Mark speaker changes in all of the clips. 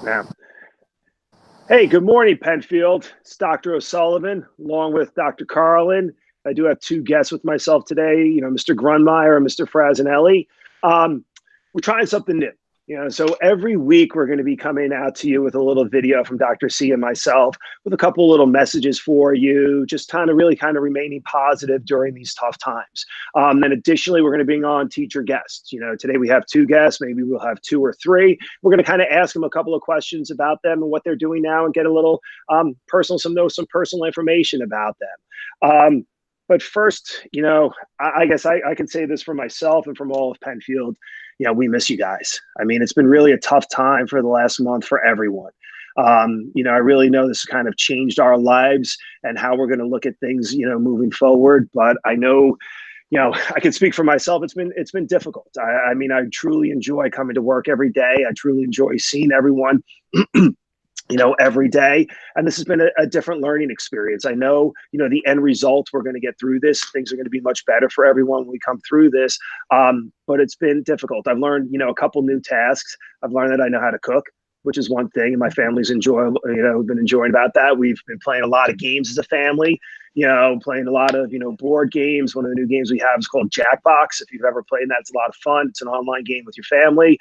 Speaker 1: Yeah. Hey, good morning, Penfield. It's Dr. O'Sullivan, along with Dr. Carlin. I do have two guests with myself today, Mr. Grunmeyer and Mr. Frasinelli. We're trying something new. So every week we're going to be coming out to you with a little video from Dr. C and myself with a couple little messages for you, just kind of remaining positive during these tough times. And additionally, we're going to bring on teacher guests. Today we have two guests, maybe we'll have two or three. We're going to kind of ask them a couple of questions about them and what they're doing now and get a little some personal information about them. But first, I guess I can say this for myself and from all of Penfield. We miss you guys. I mean, it's been really a tough time for the last month for everyone. I really know this kind of changed our lives and how we're going to look at things, moving forward. But I know, I can speak for myself. It's been difficult. I mean, I truly enjoy coming to work every day. I truly enjoy seeing everyone. Every day. And this has been a different learning experience. I know, the end result, we're going to get through this. Things are going to be much better for everyone when we come through this. But it's been difficult. I've learned, a couple new tasks. I've learned that I know how to cook, which is one thing. And my family's been enjoying about that. We've been playing a lot of games as a family, playing a lot of, board games. One of the new games we have is called Jackbox. If you've ever played that, it's a lot of fun. It's an online game with your family.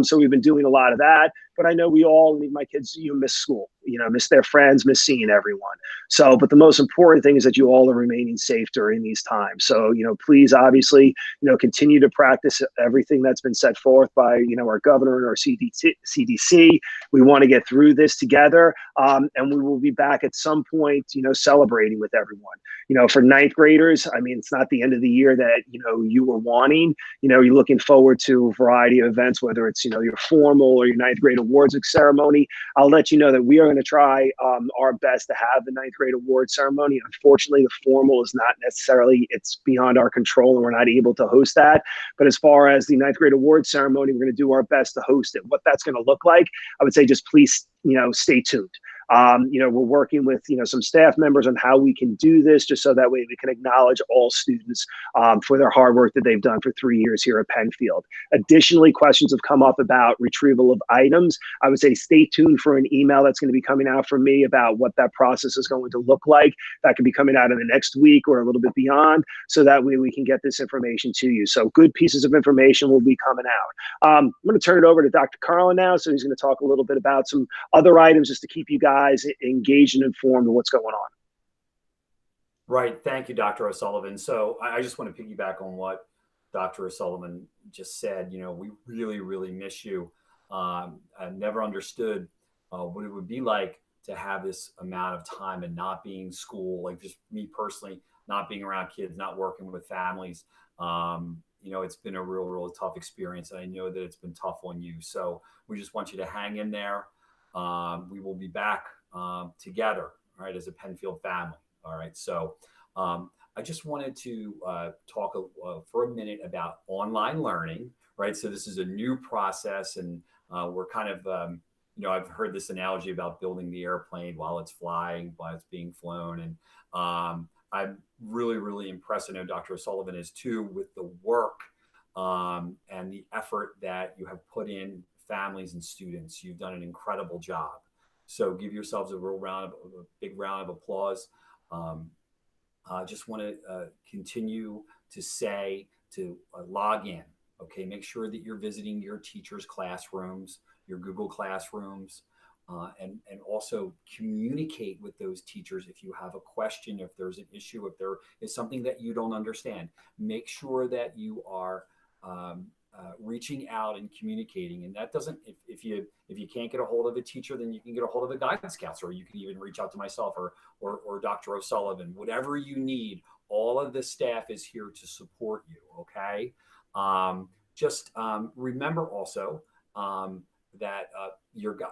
Speaker 1: So we've been doing a lot of that. But I know we all, my kids, miss school, miss their friends, miss seeing everyone. So, but the most important thing is that you all are remaining safe during these times. So, please, obviously, continue to practice everything that's been set forth by, our governor and our CDC. We want to get through this together. And we will be back at some point, celebrating with everyone. For ninth graders, I mean, it's not the end of the year that, you were wanting. You're looking forward to a variety of events, whether it's, your formal or your ninth grade awards ceremony. I'll let you know that we are going to try our best to have the ninth grade award ceremony. Unfortunately, the formal is not necessarily, it's beyond our control and we're not able to host that. But as far as the ninth grade award ceremony, we're going to do our best to host it. What that's going to look like, I would say just please, stay tuned. We're working with, some staff members on how we can do this just so that way we can acknowledge all students for their hard work that they've done for 3 years here at Penfield. Additionally, questions have come up about retrieval of items. I would say stay tuned for an email that's going to be coming out from me about what that process is going to look like. That could be coming out in the next week or a little bit beyond, so that way we can get this information to you. So good pieces of information will be coming out. I'm going to turn it over to Dr. Carlin now. So he's going to talk a little bit about some other items just to keep you guys engaged and informed of what's going on.
Speaker 2: Right. Thank you, Dr. O'Sullivan. So I just want to piggyback on what Dr. O'Sullivan just said. We really, really miss you. I never understood what it would be like to have this amount of time and not being in school, like just me personally, not being around kids, not working with families. It's been a real tough experience. And I know that it's been tough on you. So we just want you to hang in there. We will be back together, right, as a Penfield family. All right. So I just wanted to talk for a minute about online learning, right? So this is a new process, and we're kind of, I've heard this analogy about building the airplane while it's flying, while it's being flown. And I'm really, really impressed. I know Dr. O'Sullivan is too, with the work and the effort that you have put in, families and students. You've done an incredible job. So give yourselves a big round of applause. I just want to continue to say to log in. Okay, make sure that you're visiting your teachers' classrooms, your Google Classrooms, and also communicate with those teachers if you have a question, if there's an issue, if there is something that you don't understand. Make sure that you are reaching out and communicating. And that doesn't, if you can't get a hold of a teacher, then you can get a hold of a guidance counselor. You can even reach out to myself or Dr. O'Sullivan. Whatever you need, all of the staff is here to support you. Okay. Just remember also that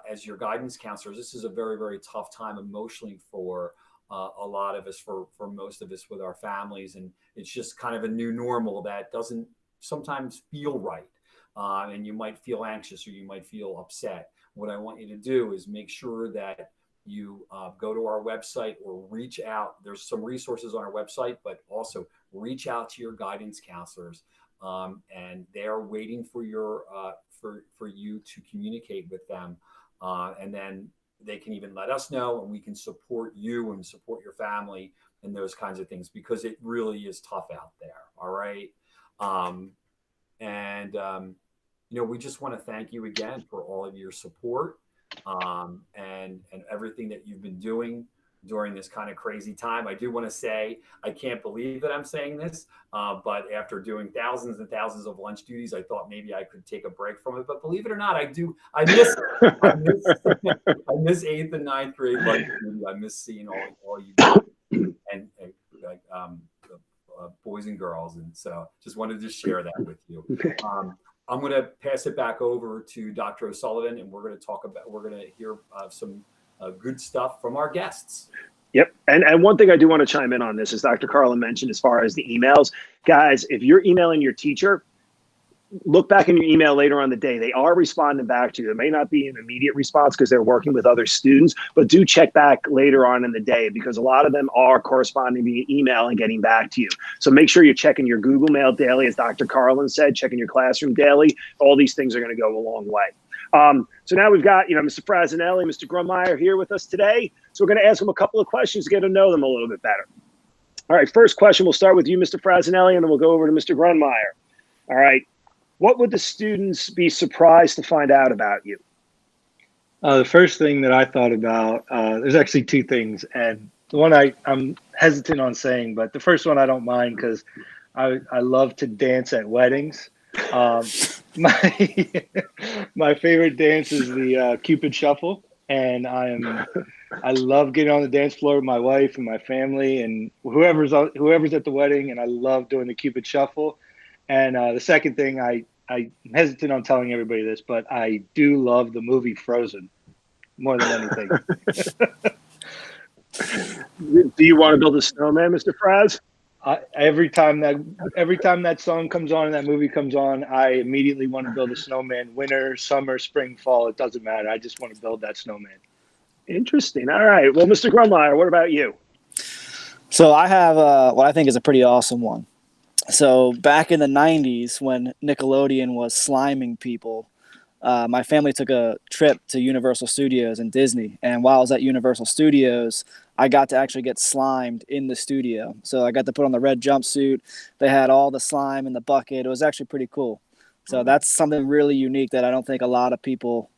Speaker 2: as your guidance counselors, this is a very, very tough time emotionally for a lot of us, for most of us with our families. And it's just kind of a new normal that doesn't sometimes feel right. And you might feel anxious or you might feel upset. What I want you to do is make sure that you go to our website or reach out. There's some resources on our website, but also reach out to your guidance counselors. and they're waiting for for you to communicate with them, and then they can even let us know, and we can support you and support your family and those kinds of things, because it really is tough out there. All right. Um, and we just want to thank you again for all of your support, and everything that you've been doing during this kind of crazy time. I do want to say, I can't believe that I'm saying this, but after doing thousands and thousands of lunch duties, I thought maybe I could take a break from it. But believe it or not, I do. I miss I miss eighth and ninth grade lunch duty. I miss seeing all you guys, and like boys and girls. And so just wanted to share that with you. I'm going to pass it back over to Dr. O'Sullivan, and we're going to hear some good stuff from our guests.
Speaker 1: Yep. And one thing I do want to chime in on this is Dr. Carlin mentioned as far as the emails. Guys, if you're emailing your teacher, look back in your email later on the day. They are responding back to you. It may not be an immediate response because they're working with other students, but do check back later on in the day, because a lot of them are corresponding via email and getting back to you. So make sure you're checking your Google Mail daily, as Dr. Carlin said, checking your classroom daily. All these things are going to go a long way. So now we've got, Mr. Frasinelli, Mr. Grunmeyer here with us today. So we're going to ask them a couple of questions to get to know them a little bit better. All right, first question, we'll start with you, Mr. Frasinelli, and then we'll go over to Mr. Grunmeyer. All right. What would the students be surprised to find out about you?
Speaker 3: The first thing that I thought about, there's actually two things. And the one I'm hesitant on saying, but the first one I don't mind, because I love to dance at weddings. My favorite dance is the Cupid Shuffle. And I love getting on the dance floor with my wife and my family and whoever's at the wedding. And I love doing the Cupid Shuffle. And the second thing, I'm hesitant on telling everybody this, but I do love the movie Frozen more than anything.
Speaker 1: Do you want to build a snowman, Mr. Fraz?
Speaker 3: Every time that song comes on and that movie comes on, I immediately want to build a snowman. Winter, summer, spring, fall, it doesn't matter. I just want to build that snowman.
Speaker 1: Interesting. All right. Well, Mr. Grunmeyer, what about you?
Speaker 4: So I have what I think is a pretty awesome one. So back in the 90s, when Nickelodeon was sliming people, my family took a trip to Universal Studios and Disney. And while I was at Universal Studios, I got to actually get slimed in the studio. So I got to put on the red jumpsuit. They had all the slime in the bucket. It was actually pretty cool. So that's something really unique that I don't think a lot of people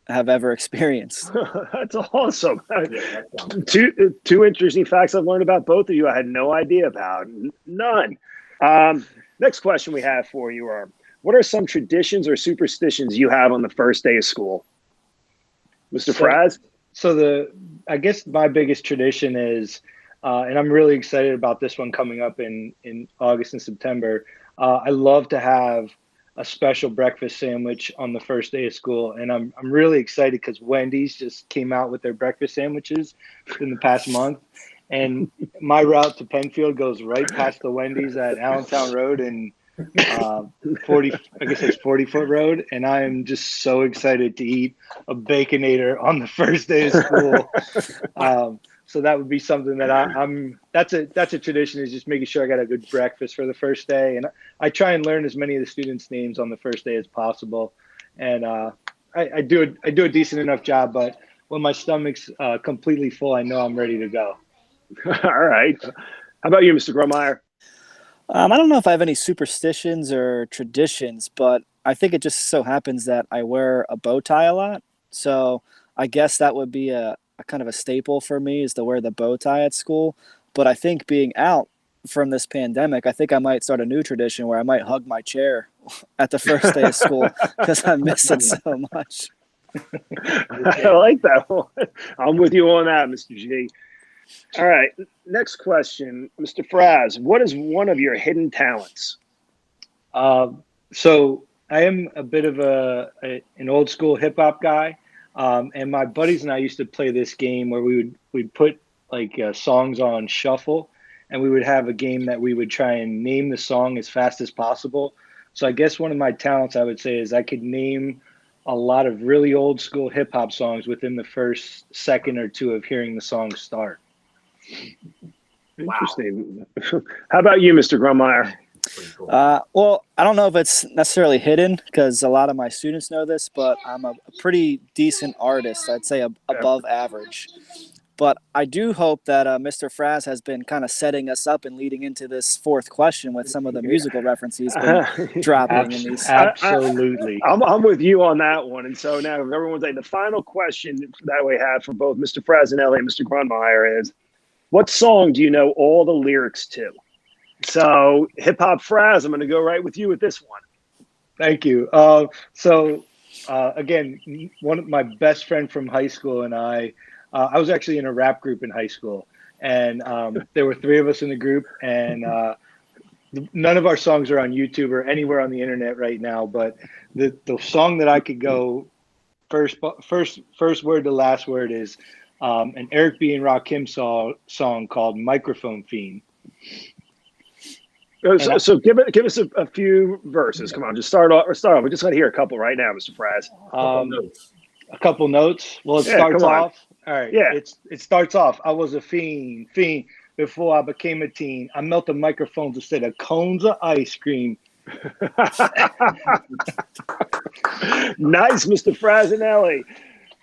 Speaker 4: have ever experienced.
Speaker 1: That's awesome. Two interesting facts I've learned about both of you I had no idea about. None. Next question we have for you are, what are some traditions or superstitions you have on the first day of school? Mr. Fraz?
Speaker 3: So I guess my biggest tradition is, and I'm really excited about this one coming up in August and September. I love to have a special breakfast sandwich on the first day of school. And I'm really excited because Wendy's just came out with their breakfast sandwiches in the past month. And my route to Penfield goes right past the Wendy's at Allentown Road and 40-foot road. And I am just so excited to eat a Baconator on the first day of school. So that would be something that that's a tradition, is just making sure I got a good breakfast for the first day. And I try and learn as many of the students' names on the first day as possible. And I do a decent enough job, but when my stomach's completely full, I know I'm ready to go.
Speaker 1: All right. How about you, Mr. Grunmeyer?
Speaker 4: I don't know if I have any superstitions or traditions, but I think it just so happens that I wear a bow tie a lot. So I guess that would be a kind of a staple for me, is to wear the bow tie at school. But I think being out from this pandemic, I think I might start a new tradition where I might hug my chair at the first day of school because I miss it so much.
Speaker 1: I like that one. I'm with you on that, Mr. G. All right. Next question, Mr. Fraz. What is one of your hidden talents?
Speaker 3: So I am a bit of an old school hip hop guy. And my buddies and I used to play this game where we'd put like songs on shuffle, and we would have a game that we would try and name the song as fast as possible. So I guess one of my talents, I would say, is I could name a lot of really old school hip hop songs within the first second or two of hearing the song start.
Speaker 1: Interesting. Wow. How about you, Mr. Grunmeyer?
Speaker 2: Pretty cool.
Speaker 4: Well, I don't know if it's necessarily hidden because a lot of my students know this, but I'm a pretty decent artist. I'd say above average. But I do hope that Mr. Fraz has been kind of setting us up and leading into this fourth question with some of the musical references he's been dropping in these.
Speaker 3: Absolutely.
Speaker 1: I'm with you on that one. And so now, if everyone's like, the final question that we have for both Mr. Frasinelli and Mr. Grunmeyer is, what song do you know all the lyrics to? So, Hip Hop Fraz, I'm going to go right with you with this one.
Speaker 3: Thank you. Again, one of my best friend from high school and I was actually in a rap group in high school, and there were 3 of us in the group, and none of our songs are on YouTube or anywhere on the internet right now. But the song that I could go first word to last word is an Eric B. and Rakim song called "Microphone Fiend."
Speaker 1: So give us a few verses. Come on, just start off. We just got to hear a couple right now, Mr. Fraz.
Speaker 3: A couple notes. Well, it starts off. All right.
Speaker 1: Yeah.
Speaker 3: It starts off. I was a fiend before I became a teen. I melted microphones instead of cones of ice cream.
Speaker 1: Nice, Mr. Frasinelli. Mr.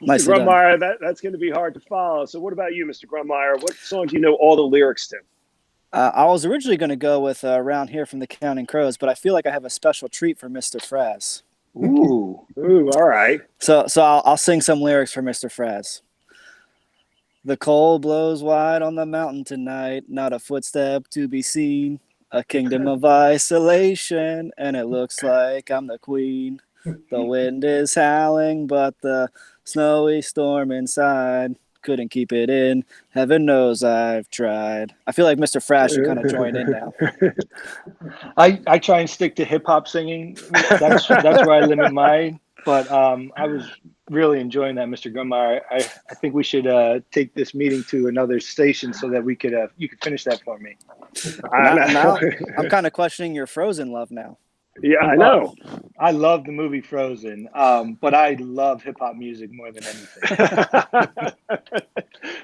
Speaker 4: Nicely
Speaker 1: Grunmeyer, that's going to be hard to follow. So what about you, Mr. Grunmeyer? What song do you know all the lyrics to?
Speaker 4: I was originally going to go with Around Here from the Counting Crows, but I feel like I have a special treat for Mr. Fraz.
Speaker 1: Ooh, all right.
Speaker 4: So I'll sing some lyrics for Mr. Fraz. The cold blows wide on the mountain tonight, not a footstep to be seen. A kingdom of isolation, and it looks like I'm the queen. The wind is howling, but the snowy storm inside couldn't keep it in. Heaven knows I've tried. I feel like Mr. Fraz should kind of join in now.
Speaker 3: I try and stick to hip hop singing. That's where I limit mine. But I was really enjoying that, Mr. Grunmeyer. I think we should take this meeting to another station so that we could you could finish that for me.
Speaker 4: Now I'm kind of questioning your Frozen love now.
Speaker 1: Yeah, I know.
Speaker 3: I love the movie Frozen, but I love hip hop music more than anything.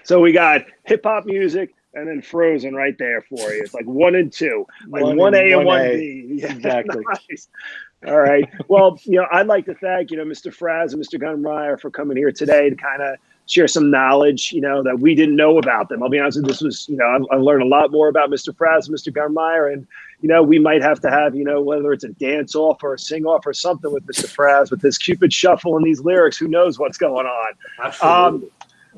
Speaker 1: So we got hip hop music and then Frozen right there for you. It's like 1 and 2, like 1A and 1B.
Speaker 3: Yeah, exactly.
Speaker 1: Nice. All right. Well, I'd like to thank, Mr. Fraz and Mr. Grunmeyer for coming here today to kind of share some knowledge, that we didn't know about them. I'll be honest with you, this was, I learned a lot more about Mr. Fraz and Mr. Grunmeyer, and, we might have to have, whether it's a dance off or a sing off or something with Mr. Fraz with this Cupid shuffle and these lyrics, who knows what's going on.
Speaker 2: Absolutely.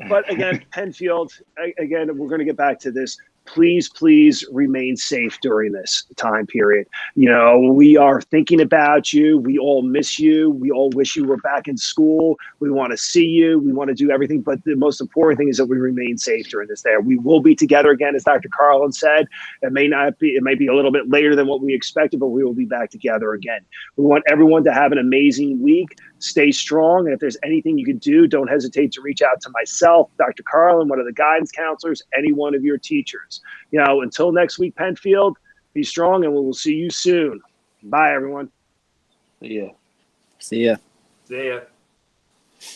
Speaker 1: But again, Penfield, again, we're going to get back to this. Please remain safe during this time period. We are thinking about you. We all miss you. We all wish you were back in school. We want to see you. We want to do everything. But the most important thing is that we remain safe during this day. We will be together again, as Dr. Carlin said. It may be a little bit later than what we expected, but we will be back together again. We want everyone to have an amazing week. Stay strong. And if there's anything you can do, don't hesitate to reach out to myself, Dr. Carlin, one of the guidance counselors, any one of your teachers. Until next week, Penfield, be strong, and we will see you soon. Bye, everyone.
Speaker 3: Yeah.
Speaker 4: See ya.
Speaker 2: See ya.